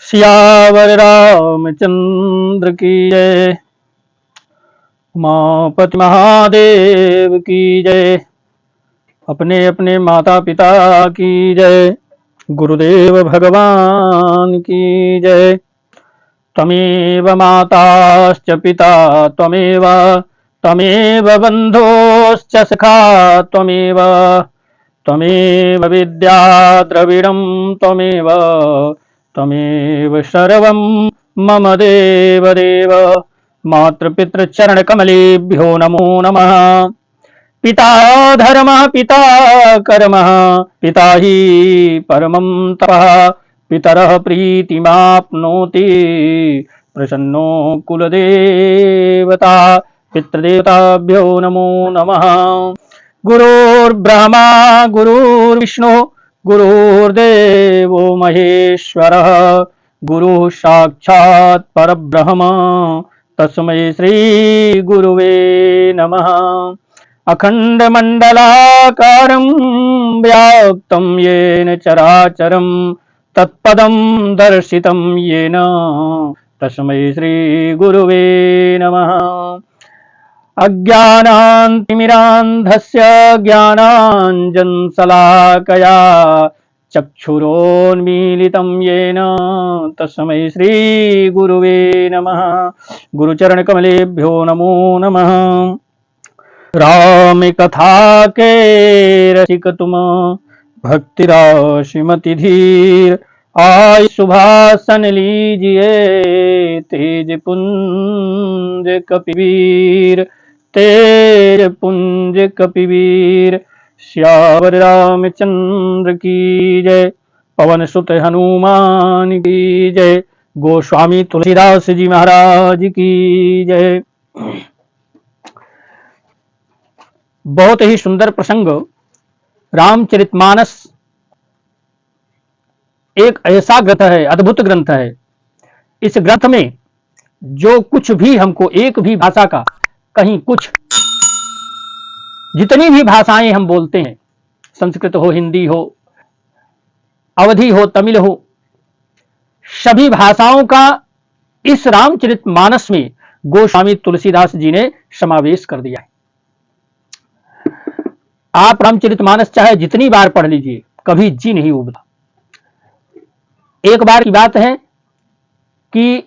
सियावर रामचंद्र की जय। उमापति महादेव की जय। अपने अपने माता पिता की जय। गुरुदेव भगवान की जय। त्वमेव माताश्च पिता त्वमेव, त्वमेव बन्धोश्च सखा त्वमेव, त्वमेव विद्या द्रविणं त्वमेव, त्वमेव सर्वं मम देव देव। मातृपितृचरण कमलेभ्यो नमो नमः। पिता धर्मः पिता कर्मः, पिता हि परमं तपः। पितरः प्रीतिमाप्नोति, प्रसन्नो कुलदेवता। पितृदेवताभ्यो नमो नमः। गुरुर्ब्रह्मा गुरुर्विष्णु गुरुर्देवो महेश्वरः। गुरुः साक्षात् परब्रह्म, तस्मै श्री गुरुवे नमः। अखण्डमण्डलाकारं व्याप्तं येन चराचरं, तत्पदं दर्शितं येन, तस्मै श्री गुरुवे नमः। अज्ञानान्तिमिरान्धस्य ज्ञानाञ्जनशलाकया चक्षुरोन्मीलितं येन, तस्मै श्री गुरुवे नमः। गुरुचरणकमलेभ्यो नमो नमः। राम कथा के रसिक तुम, भक्ति राशिमति धीर। आय सुभासन लीजिए, तेज पुंज कपिवीर, तेज पुंज कपिवीर। श्यावर रामचंद्र की जय। पवन सुत हनुमान की जय। गोस्वामी तुलसीदास जी महाराज की जय। बहुत ही सुंदर प्रसंग। रामचरितमानस एक ऐसा ग्रंथ है, अद्भुत ग्रंथ है। इस ग्रंथ में जो कुछ भी हमको, एक भी भाषा का कहीं कुछ, जितनी भी भाषाएं हम बोलते हैं, संस्कृत हो, हिंदी हो, अवधी हो, तमिल हो, सभी भाषाओं का इस रामचरितमानस में गोस्वामी तुलसीदास जी ने समावेश कर दिया है। आप रामचरितमानस चाहे जितनी बार पढ़ लीजिए, कभी जी नहीं उबला। एक बार की बात है कि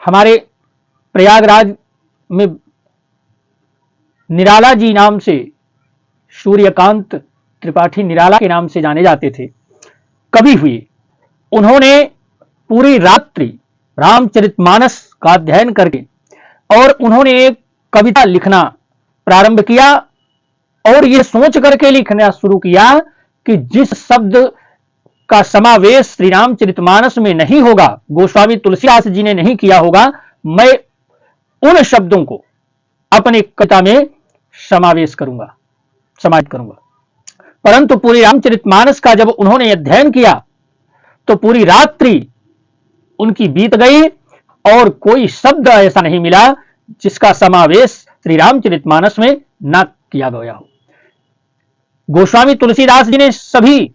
हमारे प्रयागराज में निराला जी नाम से, सूर्यकांत त्रिपाठी निराला के नाम से जाने जाते थे, कवि हुए। उन्होंने पूरी रात्रि रामचरितमानस का अध्ययन करके और उन्होंने एक कविता लिखना प्रारंभ किया और यह सोच करके लिखना शुरू किया कि जिस शब्द का समावेश श्री रामचरितमानस में नहीं होगा, गोस्वामी तुलसीदास जी ने नहीं किया होगा, मैं उन शब्दों को अपनी कविता में समावेश करूंगा, समाहित करूंगा। परंतु पूरी रामचरितमानस का जब उन्होंने अध्ययन किया तो पूरी रात्रि उनकी बीत गई और कोई शब्द ऐसा नहीं मिला जिसका समावेश श्री रामचरितमानस में न किया गया हो। गोस्वामी तुलसीदास जी ने सभी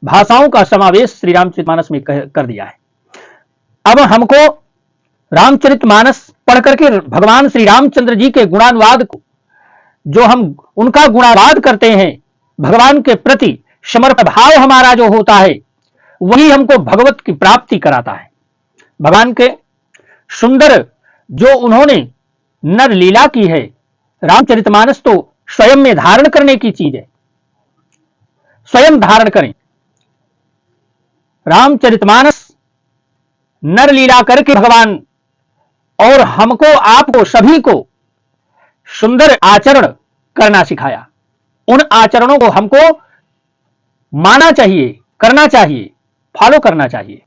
भाषाओं का समावेश श्री रामचरितमानस में कर दिया है। अब हमको रामचरितमानस पढ़ करके भगवान श्री रामचंद्र जी के गुणानुवाद को, जो हम उनका गुणानुवाद करते हैं, भगवान के प्रति समर्पण भाव हमारा जो होता है, वही हमको भगवत की प्राप्ति कराता है। भगवान के सुंदर जो उन्होंने नर लीला की है, रामचरितमानस तो स्वयं में धारण करने की चीज है। स्वयं धारण करें। रामचरितमानस नर लीला करके भगवान और हमको, आपको, सभी को सुंदर आचरण करना सिखाया। उन आचरणों को हमको मानना चाहिए, करना चाहिए, फॉलो करना चाहिए।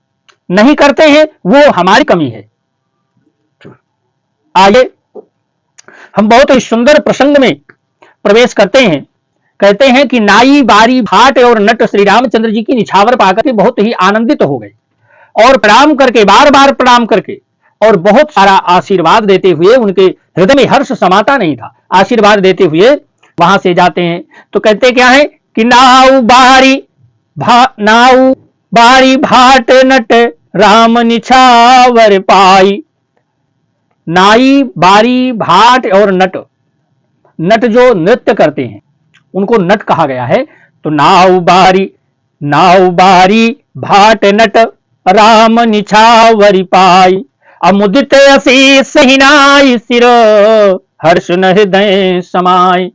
नहीं करते हैं वो हमारी कमी है। आइए हम बहुत ही सुंदर प्रसंग में प्रवेश करते हैं। कहते हैं कि नाई, बारी, भाट और नट श्री रामचंद्र जी की निछावर पाकर के बहुत ही आनंदित हो गए और प्रणाम करके, बार बार प्रणाम करके और बहुत सारा आशीर्वाद देते हुए, उनके हृदय में हर्ष समाता नहीं था, आशीर्वाद देते हुए वहां से जाते हैं। तो कहते क्या है कि नाऊ बारी भाट नट राम निछावर पाई। नाई, बारी, भाट और नट, नट जो नृत्य करते हैं उनको नट कहा गया है। तो नाव बारी भाट नट राम निछावरी पाई। अमुदित असीस हिनाई सिर हर्ष न हृदय समाई।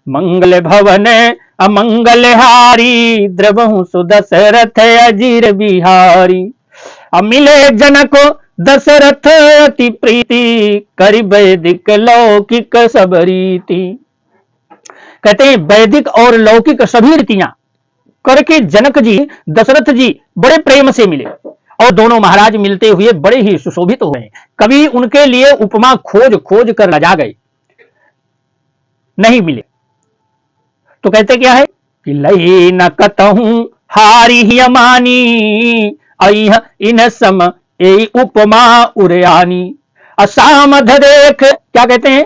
मंगल भवन अमंगल हारी द्रवहु सुदशरथ अजीर बिहारी। अमिले जनक दशरथ अति प्रीति करि वैदिक लौकिक सब रीति। कहते हैं वैदिक और लौकिक सभी रीतियां करके जनक जी दशरथ जी बड़े प्रेम से मिले और दोनों महाराज मिलते हुए बड़े ही सुशोभित हुए। कभी उनके लिए उपमा खोज खोज कर लजा गए, नहीं मिले। तो कहते क्या है कि लई न कतहूं हारी ही अमानी इन सम ए उपमा उरयानी। असामध देख, क्या कहते हैं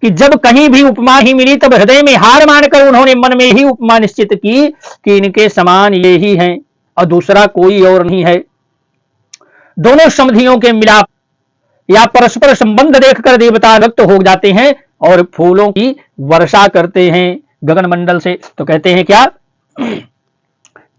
कि जब कहीं भी उपमा ही मिली तब हृदय में हार मानकर उन्होंने मन में ही उपमा निश्चित की कि इनके समान ये ही हैं और दूसरा कोई और नहीं है। दोनों समधियों के मिलाप या परस्पर संबंध देखकर देवता व्यक्त हो जाते हैं और फूलों की वर्षा करते हैं गगन मंडल से। तो कहते हैं क्या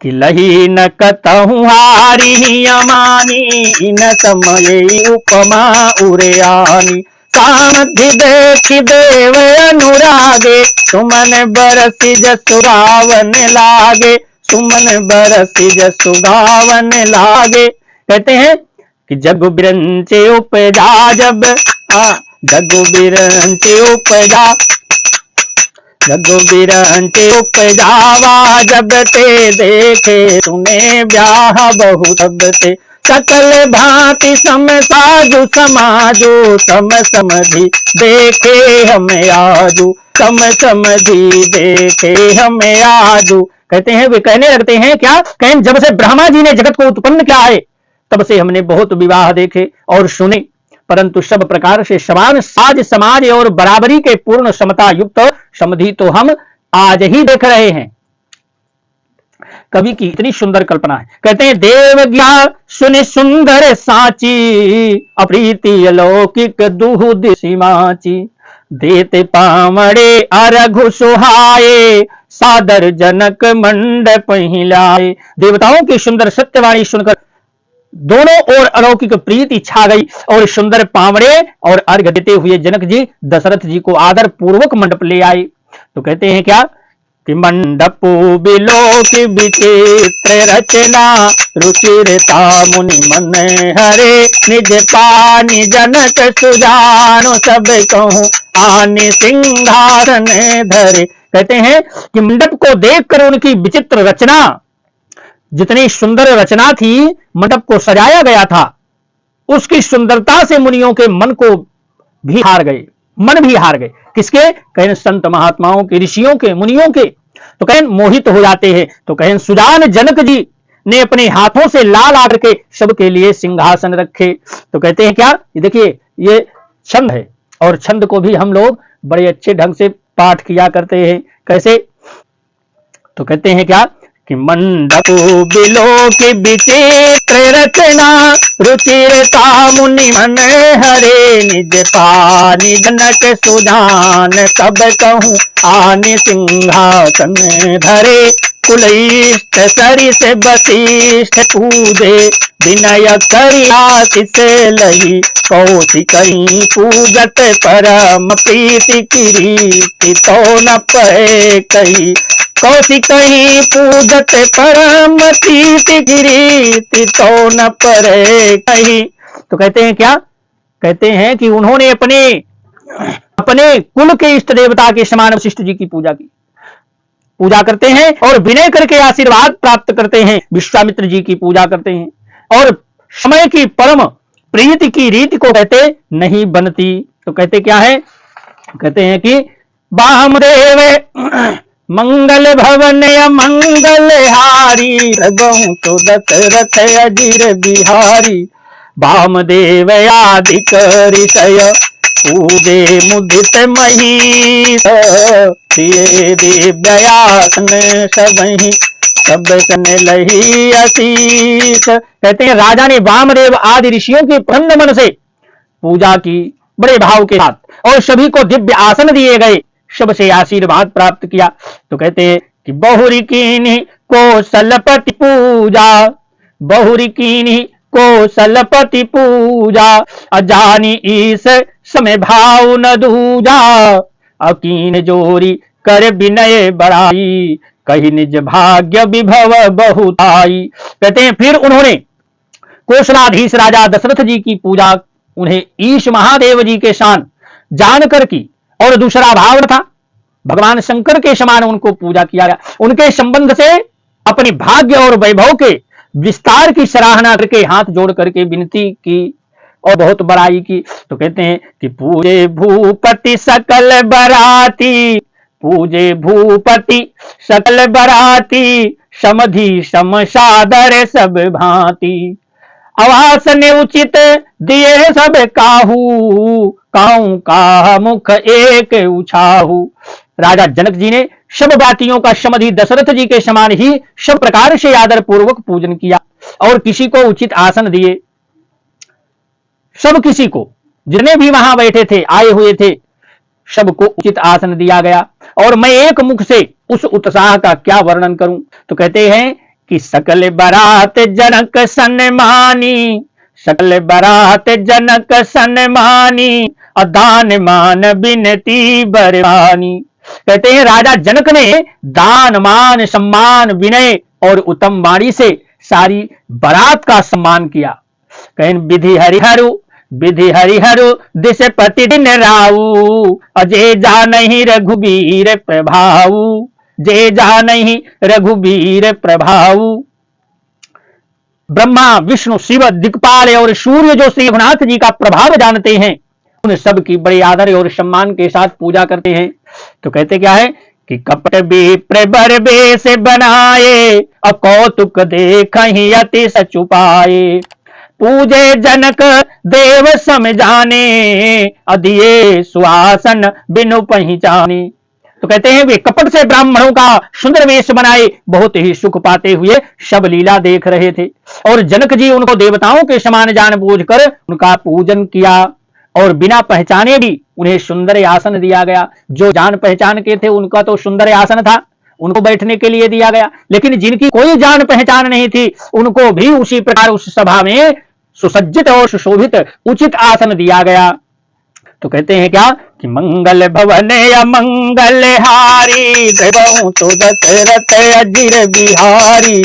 कि लही न कतहूं हारी अमानी न समय उपमा उरयानी। सामधि देखि देव अनुरागे सुमन बरसी जसु गावन लागे। सुमन बरसी जसु गावन लागे। कहते हैं कि जगु बिरंचे उपजा जब जगु बिरंचे उपजा जगु बिरंचे उपजावा जब ते देखे सुने ब्याह बहु सब ते। सकल भांति सम साजु समाजो सम समधि देखे हमें आजू। सम समधि देखे हमें आजू। कहते हैं वे कहने लगते हैं क्या, कहें जब से ब्रह्मा जी ने जगत को उत्पन्न किया है तब से हमने बहुत विवाह देखे और सुने, परंतु सब प्रकार से समान साज समाज और बराबरी के पूर्ण समता युक्त समधि तो हम आज ही देख रहे हैं। कवि की इतनी सुंदर कल्पना है। कहते हैं देव ज्ञान सुनि सुंदर साची अप्रीति अलौकिक दुहुद सीमाची। देते पामड़े अरघु सुहाए सादर जनक मंडप हिलाए। देवताओं की सुंदर सत्यवाणी सुनकर दोनों ओर अलौकिक प्रीति छा गई और सुंदर पावड़े और अर्घ देते हुए जनक जी दशरथ जी को आदर पूर्वक मंडप ले आए। तो कहते हैं क्या कि मंडपो बिलोक विचित्र रचना रुचिरता मुनि मन हरे। निज पानी जनक सुजानो सब कहूं आने सिंहासन धरे। कहते हैं कि मंडप को देखकर उनकी विचित्र रचना, जितनी सुंदर रचना थी, मंडप को सजाया गया था, उसकी सुंदरता से मुनियों के मन को भी हार गए, मन भी हार गए। किसके? कहें संत महात्माओं के, ऋषियों के, मुनियों के। तो कहें मोहित हो जाते हैं। तो कहें सुजान जनक जी ने अपने हाथों से लाल आकर के सबके लिए सिंहासन रखे। तो कहते हैं क्या, देखिए ये छंद है और छंद को भी हम लोग बड़े अच्छे ढंग से पाठ किया करते हैं। कैसे? तो कहते हैं क्या कि मंडप बिलोक विचित्र रचना रुचिरता मुनि मन हरे। निज पानी जनक सुजान सब कहूं आने सिंहासन धरे। कुलइष्ट सरिस वशिष्ठ पूजे विनय करियातिस लही। कौशिकहि पूजत परम प्रीति कीर्ति तो न पहे कही। कौशिकहि पूजत परम प्रीति कीर्ति तो न पहे कही। तो कहते हैं क्या, कहते हैं कि उन्होंने अपने कुल के इष्ट देवता के समान वशिष्ठ जी की पूजा की, पूजा करते हैं और विनय करके आशीर्वाद प्राप्त करते हैं। विश्वामित्र जी की पूजा करते हैं और समय की परम प्रीति की रीति को कहते नहीं बनती। तो कहते क्या है, कहते हैं कि वामदेव मंगल भवन मंगल हारी। रघु तो दशरथ अजीर बिहारी। वामदेव आदि ऋषय पूजे मुदित महीष। दिव्यासन सबहि सब सन लही असीस। कहते हैं राजा ने वामदेव आदि ऋषियों के प्रसन्न मन से पूजा की बड़े भाव के साथ, और सभी को दिव्य आसन दिए गए, सबसे आशीर्वाद प्राप्त किया। तो कहते हैं कि बहुरी कीन्ही कौशलपति पूजा, बहुरी कीन्ही कौशलपति पूजा, अजानी ईस समय भाव न दूजा, अकीन जोरी कर विनय बड़ाई, कही निज भाग्य विभव बहुताई। कहते हैं फिर उन्होंने कौशलाधीश राजा दशरथ जी की पूजा उन्हें ईश महादेव जी के शान जानकर की, और दूसरा भाव था भगवान शंकर के समान उनको पूजा किया गया। उनके संबंध से अपने भाग्य और वैभव के विस्तार की सराहना करके हाथ जोड़ करके विनती की और बहुत बड़ाई की। तो कहते हैं कि पूजे भूपति सकल बराती, पूजे भूपति सकल बराती, समधि समसादर सब भांति, आवास ने उचित दिए सब काहू, काऊ का मुख एक उछाहू। राजा जनक जी ने सब बातियों का समधि दशरथ जी के समान ही सब प्रकार से आदर पूर्वक पूजन किया, और किसी को उचित आसन दिए। सब किसी को जितने भी वहां बैठे थे आए हुए थे सबको उचित आसन दिया गया। और मैं एक मुख से उस उत्साह का क्या वर्णन करूं। तो कहते हैं कि सकल बरात जनक सन्मानी, सकल बरात जनक सन्मानी, अदान मान बिनती बरवानी। कहते हैं राजा जनक ने दान मान सम्मान विनय और उत्तम वाणी से सारी बारात का सम्मान किया। कहें विधि हरिहरु, विधि हरिहरु दिश प्रतिदिन राऊ, अजय जा नहीं रघुबीर प्रभाऊ, जय जा नहीं रघुबीर प्रभाऊ। ब्रह्मा विष्णु शिव दिक्पाल और सूर्य जो श्री रघुनाथ जी का प्रभाव जानते हैं, उन सब की बड़े आदर और सम्मान के साथ पूजा करते हैं। तो कहते क्या है कि कपट विप्र बर बेश बनाए, अकौतुक देखहि अति सचुपाए, पूजे जनक देव सम जाने, अधिये सुहासन बिनु पहचाने। तो कहते हैं वे कपट से ब्राह्मणों का सुंदर वेश बनाए बहुत ही सुख पाते हुए सब लीला देख रहे थे, और जनक जी उनको देवताओं के समान जानबूझकर उनका पूजन किया, और बिना पहचाने भी उन्हें सुंदर आसन दिया गया। जो जान पहचान के थे उनका तो सुंदर आसन था, उनको बैठने के लिए दिया गया, लेकिन जिनकी कोई जान पहचान नहीं थी उनको भी उसी प्रकार उस सभा में सुसज्जित और सुशोभित उचित आसन दिया गया। तो कहते हैं क्या कि मंगल भवन अमंगल हारी, देवों तो दशरथ अजिर बिहारी,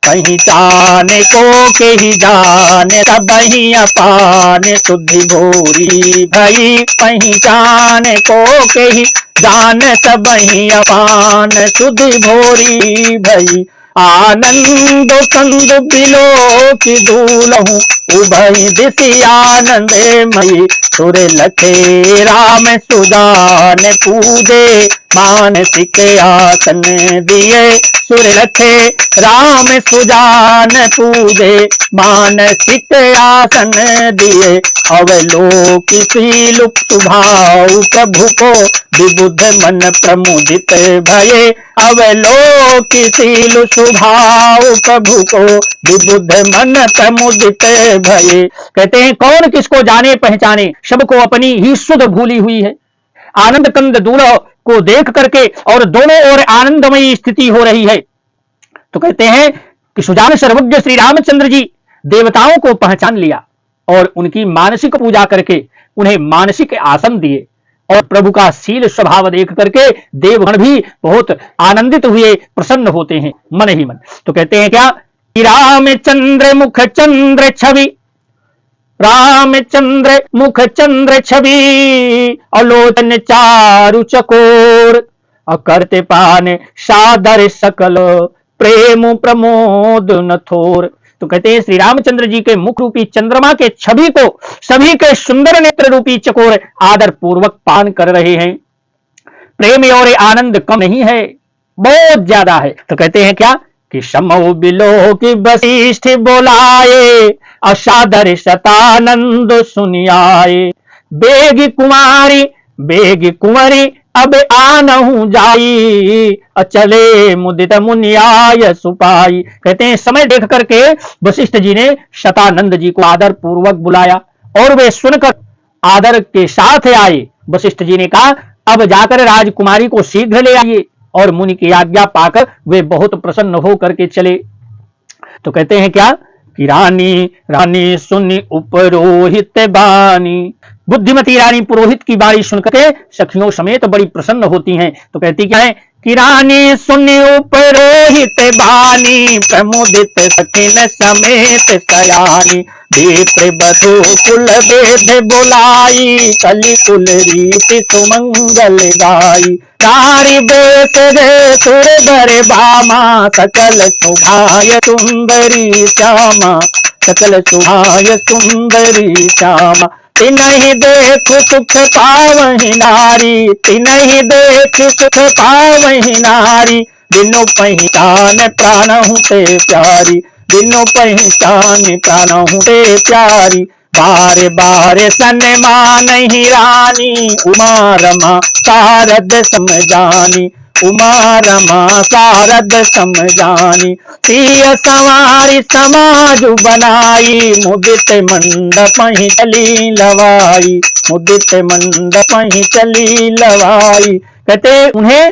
कहीं जाने को के ही जाने सब ही अपान, शुद्धि भोरी भई कहीं जाने को के ही जान सब ही अपान, शुद्धि भोरी भई, आनंद कंद बिलो की दूलहूँ उभई दिशि आनंद मई, सुर लखे राम सुजान पूजे मानसिक आसन दिए, सुर लखे राम सुजान पूजे मानसिक आसन दिए, अवलोकिसी लुप्त भाव प्रभु को विबुध मन प्रमुदित भये, अवलोकिसी लुप्त भाव प्रभु को विबुध मन प्रमुदित भये। कहते हैं कौन किसको जाने पहचाने, सबको अपनी ही सुध भूली हुई है। आनंद कंद दूल्हा को देख करके और दोनों ओर आनंदमयी स्थिति हो रही है। तो कहते हैं कि सुजान सर्वज्ञ श्री रामचंद्र जी देवताओं को पहचान लिया और उनकी मानसिक पूजा करके उन्हें मानसिक आसन दिए, और प्रभु का शील स्वभाव देख करके देवगण भी बहुत आनंदित हुए, प्रसन्न होते हैं मन ही मन। तो कहते हैं क्या कि रामचंद्र मुख चंद्र छवि, रामचंद्र मुख चंद्र छवि, अलोचन चारु चकोर, अकर्ते पान सादर सकल, प्रेम प्रमोद न थोर। तो कहते हैं श्री रामचंद्र जी के मुख रूपी चंद्रमा के छवि को सभी के सुंदर नेत्र रूपी चकोर आदर पूर्वक पान कर रहे हैं। प्रेम और आनंद कम नहीं है, बहुत ज्यादा है। तो कहते हैं क्या कि समो बिलो की वशिष्ठ बोलाए, असादर शतानंद सुनियाए, बेगी कुमारी अब आनहु जाई, अचले मुदित मुनियाय सुपाई। कहते हैं समय देख करके वशिष्ठ जी ने शतानंद जी को आदर पूर्वक बुलाया और वे सुनकर आदर के साथ आए। वशिष्ठ जी ने कहा अब जाकर राजकुमारी को शीघ्र ले आइए, और मुनि की आज्ञा पाकर वे बहुत प्रसन्न होकर के चले। तो कहते हैं क्या कि रानी रानी सुनी उपरोहित बानी, बुद्धिमती रानी पुरोहित की बाणी सुनकर सखियों समेत बड़ी प्रसन्न होती हैं। तो कहती क्या है कि रानी सुनी उपरोहित बानी, प्रमुदित सखिन समेत सयानी, विप्र बधु कुल वेद बुलाई, कलि कुल रीति सुमंगल गाई। नारी बेस रे सुरधर भामा, सकल सुभाय सुंदरी श्यामा, सकल सुभाय सुंदरी श्यामा। तिनहि देख सुख पावहि नारी, तिनहि देख सुख पावहि नारी, बिनु पहिचान प्राणहु ते प्यारी, बिनु पहिचान प्राणहु ते प्यारी। बारे बारे सन्मान ही रानी, उमा रमा शारद समझानी, उमा रमा शारद समझानी। सिय सवारी समाज बनाई, मुदित मंडप ही चली लवाई, मुदित मंडप ही चली लवाई। कहते उन्हें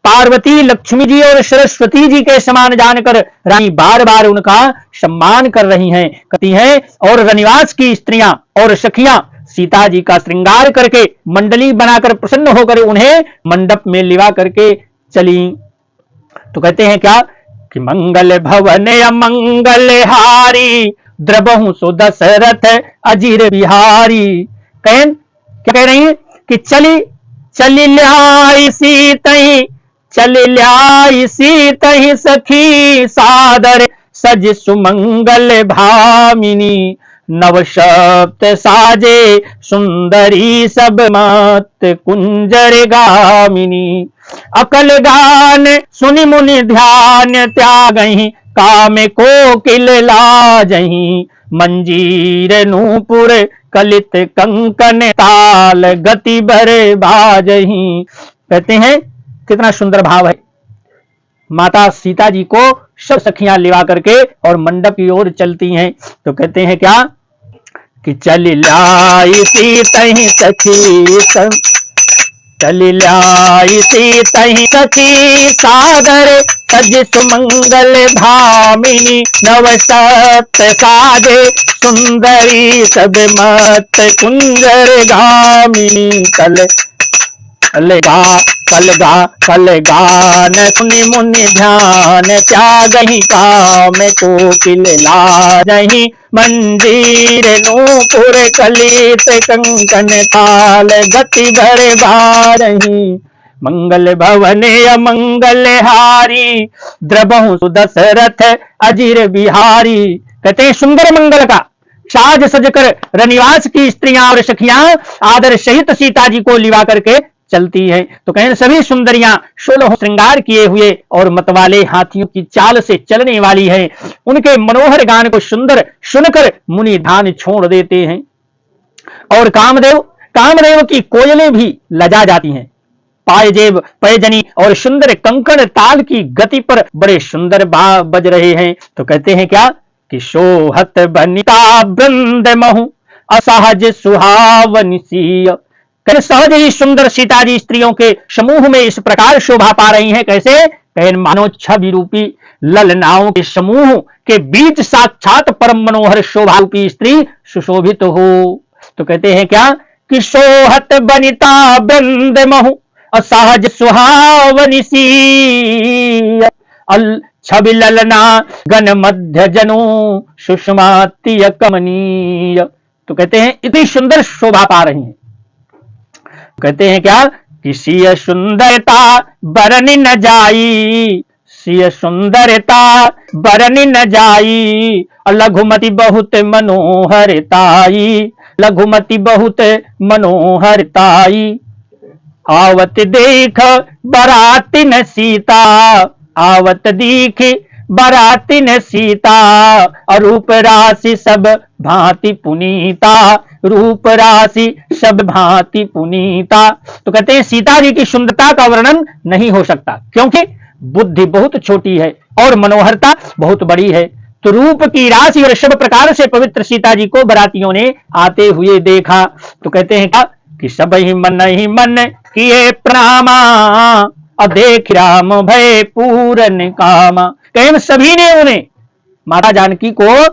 पार्वती लक्ष्मी जी और सरस्वती जी के समान जानकर रानी बार बार उनका सम्मान कर रही हैं, कहती हैं। और रनिवास की स्त्रियां और सखियां सीता जी का श्रृंगार करके मंडली बनाकर प्रसन्न होकर उन्हें मंडप में लिवा करके चली। तो कहते हैं क्या कि मंगल भवन अमंगल हारी, द्रबहु सो दशरथ अजीर बिहारी। क्या कह रही है कि चली चली ल्याई सीतई, चल ल्याई सीतहि सखी सादर, सज सुमंगल भामिनी, नव शब्द साजे सुंदरी सब मत कुंजर गामिनी। अकल गान सुनि मुनि ध्यान त्यागहि, काम कोकिल लाजहि, मंजीर नूपुर कलित कंकन ताल, गति भर बाजहि। कहते हैं कितना सुंदर भाव है। माता सीता जी को सब सखियां लिवा करके और मंडप की ओर चलती हैं। तो कहते हैं क्या कि चल लाई सीतहि सखी, चल लाई सीतहि सखी सादर, सज सुमंगल भामिनी, नव सत साजे सुंदरी सब मत कुंजर गामिनी। कल गान सुनि मुनि ध्यान त्यागहि, काम कोकिल लाजहि, मंजीर नूपुर कलित कंकन ताल, गति भर बारहि। मंगल भवन अमंगल हारी, द्रबहु सुदशरथ अजीर बिहारी। कहते हैं सुंदर मंगल का साज सजकर रनिवास की स्त्रियां और सखियां आदर सहित सीता जी को लिवा करके चलती है। तो कहें सभी सुंदरियां 16 श्रृंगार किए हुए और मतवाले हाथियों की चाल से चलने वाली है। उनके मनोहर गान को सुंदर सुनकर मुनि ध्यान छोड़ देते हैं और कामदेव की कोयलें भी लजा जाती हैं। पायजेब पैजनी और सुंदर कंकण ताल की गति पर बड़े सुंदर बज रहे हैं। तो कहते हैं क्या कि सोहत बनिता वृंद महु, असहज सुहावनी सीय। सहज ही सुंदर सीता जी स्त्रियों के समूह में इस प्रकार शोभा पा रही हैं। कैसे? कहन मानो छवि रूपी ललनाओं के समूह के बीच साक्षात परम मनोहर शोभा रूपी स्त्री सुशोभित हो। तो कहते हैं क्या कि सोहत बनिता वृंद महु, असहज सुहावनी सी, छवि ललना गण मध्य जनो, सुषमातीय कमनीय। तो कहते हैं इतनी सुंदर शोभा पा रही हैं। कहते हैं क्या कि सिय सुंदरता बरनी न जाई, सिय सुंदरता बरनी न जाई, लघुमति बहुत मनोहरताई, लघुमति बहुत मनोहरताई। आवत देख बरातिन सीता, आवत देख बरातिन सीता, अरूप राशि सब भांति पुनीता, रूप राशि सब भांति पुनीता। तो कहते हैं सीता जी की सुंदरता का वर्णन नहीं हो सकता, क्योंकि बुद्धि बहुत छोटी है और मनोहरता बहुत बड़ी है। तो रूप की राशि और सब प्रकार से पवित्र सीता जी को बरातियों ने आते हुए देखा। तो कहते हैं क्या कि सब ही मन किए प्रणामा, अब देख राम भय पूरन कामा। कहीं सभी ने उन्हें माता जानकी को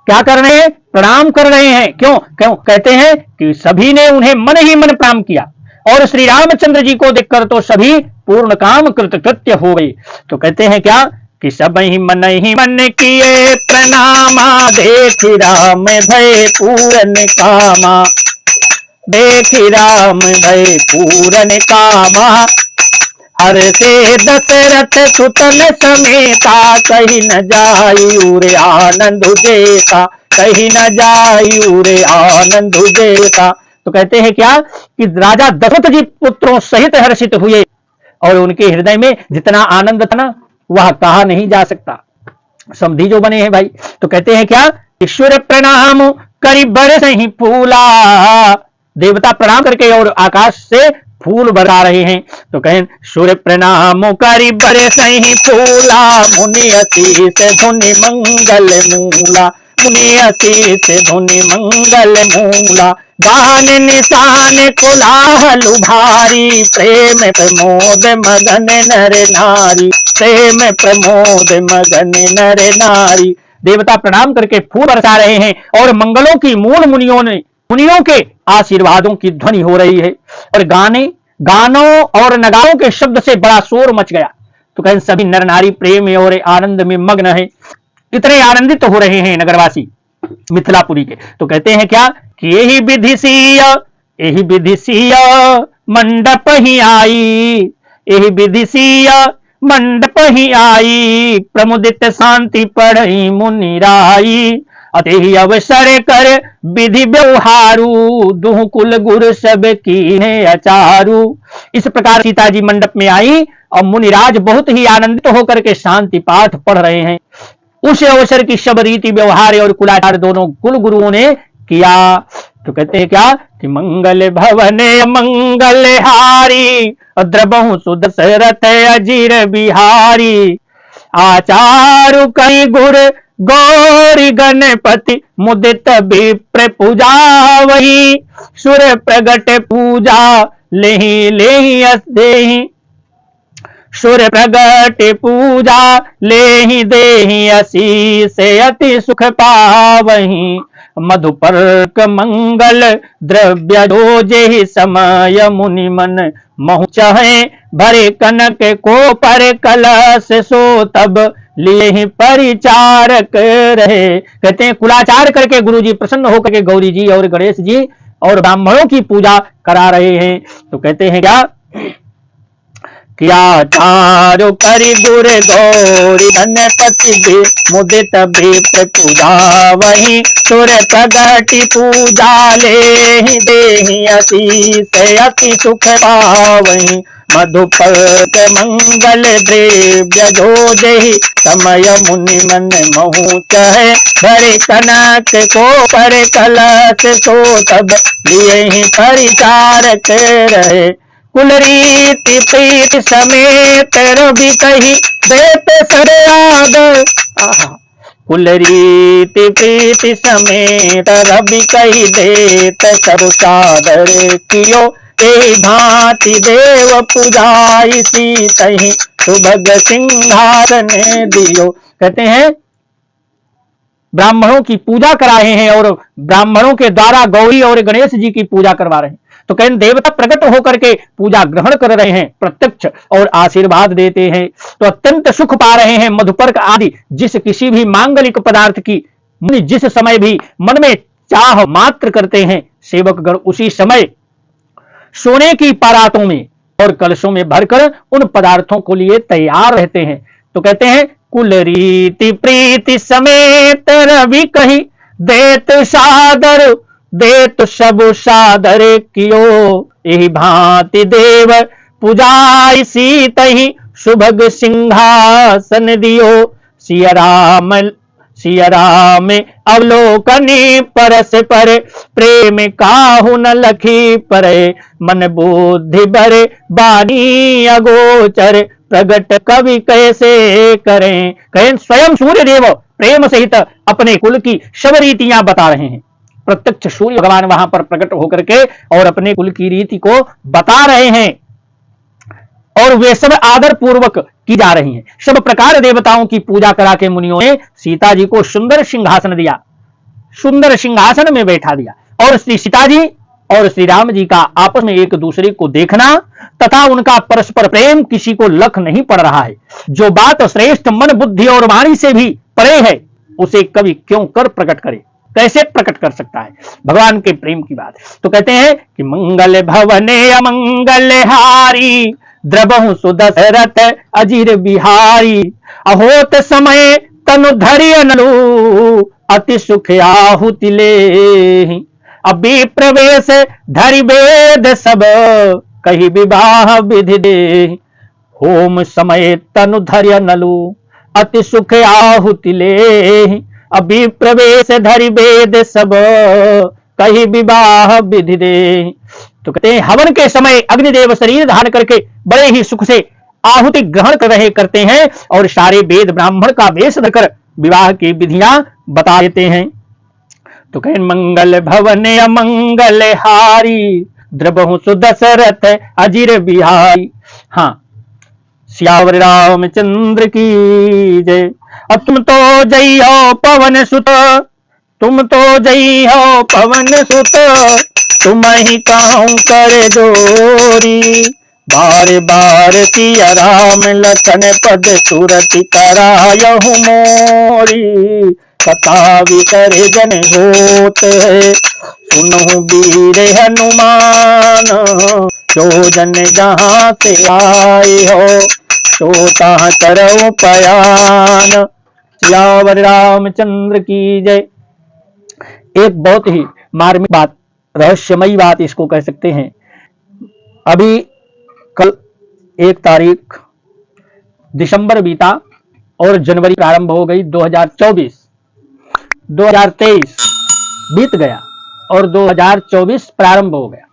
क्या कर रहे हैं, प्रणाम कर रहे हैं। क्यों क्यों कहते हैं कि सभी ने उन्हें मन ही मन प्रणाम किया, और श्री रामचंद्र जी को देखकर तो सभी पूर्ण काम कृतकृत्य हो गए। तो कहते हैं क्या कि सब ही मन किए प्रणामा, देख राम भय पूरन कामा, देख राम भय पूरन कामा। हर से दशरथ सुतन समेता, कहीं न जायु रे आनंद देता, कहीं न जायु रे आनंद देता। तो कहते हैं क्या कि राजा दशरथ जी पुत्रों सहित हर्षित हुए, और उनके हृदय में जितना आनंद था ना, वह कहा नहीं जा सकता। समधी जो बने हैं भाई। तो कहते हैं क्या, ईश्वर प्रणाम करी बरस ही फूला, देवता प्रणाम करके और आकाश से फूल बरसा रहे हैं। तो कहें सूर्य प्रणाम करी बरस ही फूला, मुनि असीस धुनि मंगल मूला, मुनि असीस धुनि मंगल मूला। गान निशान कोलाहल भारी, प्रेम प्रमोद मगन नर नारी, प्रेम प्रमोद मगन नर नारी। देवता प्रणाम करके फूल बरसा रहे हैं, और मंगलों की मूल मुनियों के आशीर्वादों की ध्वनि हो रही है, और गानों और नगारों के शब्द से बड़ा शोर मच गया। तो कहें सभी नर नारी प्रेम और आनंद में मग्न है, इतने आनंदित तो हो रहे हैं नगरवासी मिथिलापुरी के। तो कहते हैं क्या कि यही विधि सीय मंडप ही आई, यही विधि सीय मंडप ही आई, प्रमुदित शांति पढ़ई मुनि राई। अतहि अवसर कर विधि व्यवहारू, दुह कुल गुरु सब कीन्हे अचारू। इस प्रकार सीता जी मंडप में आई, और मुनिराज बहुत ही आनंदित होकर के शांति पाठ पढ़ रहे हैं। उस अवसर की सब रीति व्यवहार और कुलाचार दोनों कुल गुरुओं ने किया। तो कहते हैं क्या कि मंगल भवने मंगल हारी, द्रबहु सुदशरथ अजीर बिहारी। आचारु कई गुर गौरी गणपति, मुदित विप्र पूजा वही, सुर प्रगट पूजा लेहि लेहि अस्देहि, सुर प्रगट पूजा लेहि देहि असीस अति सुख पावही। मधुपर्क मंगल द्रव्य दोजेहि, समय मुनि मन महु चहे, भरे कनक को पर कलश सो तब लिए ही परिचारक रहे। कहते हैं कुलाचार करके गुरुजी प्रसन्न होकर के गौरी जी और गणेश जी और ब्राह्मणों की पूजा करा रहे हैं। तो कहते हैं क्या चारु करि गुर गौरी गणपति, मुदित विप्र पूजा वही, सुर प्रगति पूजा लेहि देहि असीस अति सुख पावही। मधुपर्क मंगल द्रव्य जोजेहि, समय मुनि मन महु चहे, भरे कनक को पर कलश सो तब लिए ही परिचारक रहे। कुल रीति प्रीति समेत रवि कही, देत सरे आदर। कुल रीति प्रीति समेत रवि कही, देत सब सादर कियो, ए भांति देव पूजाई सीतहि, सुभग सिंहासन दियो। कहते हैं ब्राह्मणों की पूजा करा रहे हैं, और ब्राह्मणों के द्वारा गौरी और गणेश जी की पूजा करवा रहे हैं। तो कहें देवता प्रकट होकर के पूजा ग्रहण कर रहे हैं प्रत्यक्ष, और आशीर्वाद देते हैं। तो अत्यंत सुख पा रहे हैं। मधुपर्क आदि जिस किसी भी मांगलिक पदार्थ की जिस समय भी मन में चाह मात्र करते हैं, सेवकगण उसी समय सोने की परातों में और कलशों में भरकर उन पदार्थों को लिए तैयार रहते हैं। तो कहते हैं कुल रीति प्रीति समेत रवि कही, देत सादर देत सब सादर कियो, यही भांति देव पूजाई सीतहि, सुभग सिंहासन दियो। सिया राम सिया राम अवलोकनी परस पर, प्रेम काहू न लखी परे, मन बुद्धि भरे बानी अगोचर, प्रगट कवि कैसे करें। कहें स्वयं सूर्य देव प्रेम सहित अपने कुल की सब रीतियां बता रहे हैं। प्रत्यक्ष सूर्य भगवान वहां पर प्रकट होकर के और अपने कुल की रीति को बता रहे हैं, और वे सब आदर पूर्वक की जा रही हैं। सब प्रकार देवताओं की पूजा करा के मुनियों ने सीता जी को सुंदर सिंहासन दिया, सुंदर सिंहासन में बैठा दिया, और श्री सीता जी और श्री राम जी का आपस में एक दूसरे को देखना तथा उनका परस्पर प्रेम किसी को लख नहीं पड़ रहा है। जो बात श्रेष्ठ मन बुद्धि और वाणी से भी परे है, उसे कवि क्यों कर प्रकट करे, कैसे प्रकट कर सकता है भगवान के प्रेम की बात। तो कहते हैं कि मंगल भवने अमंगल हारी, द्रबहु सुदशरथ अजीर बिहारी, अहोत समय तनु धरिय नलू, अति सुख आहुति ले, अभी प्रवेश धरि वेद सब, कही विवाह विधि दे, होम समय तनु धरिय नलू, अति सुख आहुति ले, अभी प्रवेश धरि वेद सब, कही विवाह विधि दे। तो कहते हैं हवन के समय अग्निदेव शरीर धारण करके बड़े ही सुख से आहुति ग्रहण कर रहे करते हैं, और सारे वेद ब्राह्मण का वेश धरकर विवाह की विधियां बता देते हैं। तो कहें मंगल भवन अमंगल हारी, द्रबहु सुदशरथ अजीर बिहारी। हाँ, सियावर रामचंद्र की जय। अब तुम तो जई हो पवन सुत, तुम तो जई हो पवन सुत, तुम ही कहूं कर जोरी, बार बार सिया राम लखन पद सुरति करायहु मोरी, कथा विकर जन होत है, सुनहु वीर हनुमान, जो जन जहां से आए हो, तो तहां करो पयान। सियावर रामचंद्र की जय। एक बहुत ही मार्मिक बात, रहस्यमयी बात इसको कह सकते हैं। अभी कल 1 तारीख दिसंबर बीता और जनवरी प्रारंभ हो गई 2024, 2023 बीत गया और 2024 प्रारंभ हो गया।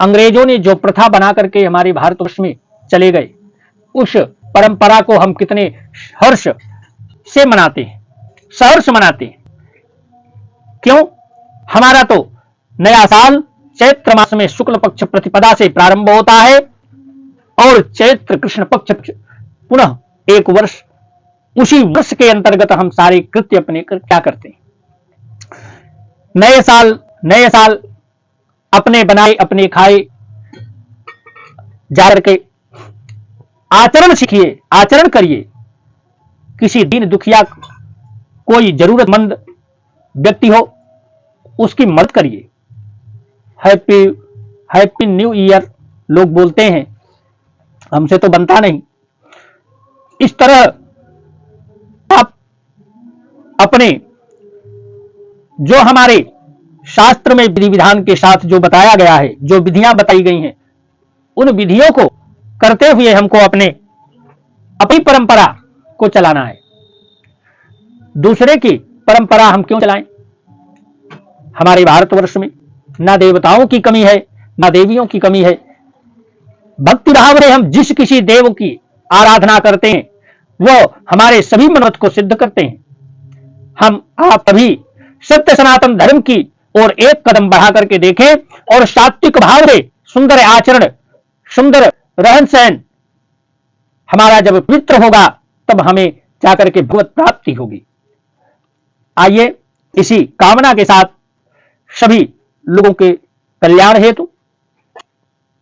अंग्रेजों ने जो प्रथा बना करके हमारे भारतवर्ष में चले गए, उस परंपरा को हम कितने हर्ष से मनाते हैं, सहर्ष मनाते हैं। क्यों? हमारा तो नया साल चैत्र मास में शुक्ल पक्ष प्रतिपदा से प्रारंभ होता है, और चैत्र कृष्ण पक्ष पुनः एक वर्ष, उसी वर्ष के अंतर्गत हम सारे कृत्य अपने क्या करते हैं। नए साल अपने बनाए अपने खाए जाकर के आचरण सीखिए, आचरण करिए। किसी दीन दुखिया कोई जरूरतमंद व्यक्ति हो, उसकी मदद करिए। हैप्पी हैप्पी न्यू ईयर लोग बोलते हैं, हमसे तो बनता नहीं। इस तरह आप अपने जो हमारे शास्त्र में विधि विधान के साथ जो बताया गया है, जो विधियां बताई गई हैं, उन विधियों को करते हुए हमको अपनी परंपरा को चलाना है। दूसरे की परंपरा हम क्यों चलाएं? हमारे भारतवर्ष में ना देवताओं की कमी है, ना देवियों की कमी है। भक्ति भाव से हम जिस किसी देव की आराधना करते हैं, वो हमारे सभी मनोरथ को सिद्ध करते हैं। हम आप अभी सत्य सनातन धर्म की और एक कदम बढ़ा करके देखें, और सात्विक भाव से सुंदर आचरण, सुंदर रहन सहन हमारा जब पवित्र होगा, तब हमें जाकर के भगवत प्राप्ति होगी। आइए इसी कामना के साथ सभी लोगों के कल्याण हेतु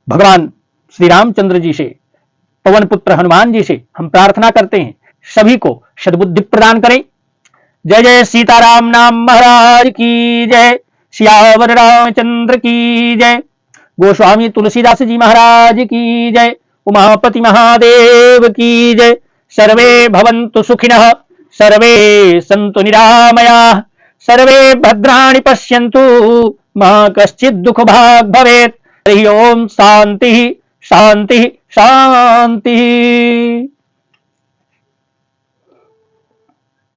भगवान श्री रामचंद्र जी से, पवन पुत्र हनुमान जी से हम प्रार्थना करते हैं, सभी को सद्बुद्धि प्रदान करें। जय जय सीताराम नाम महाराज की जय। सियावर रामचंद्र की जय। गोस्वामी तुलसीदास जी महाराज की जय। उमापति महादेव की जय। सर्वे भवन्तु सुखिनः, सर्वे सन्तु निरामयाः, सर्वे भद्राणि पश्यन्तु, मा कश्चित् दुःख भाग् भवेत्। हरि ओम शांति शांति शांति।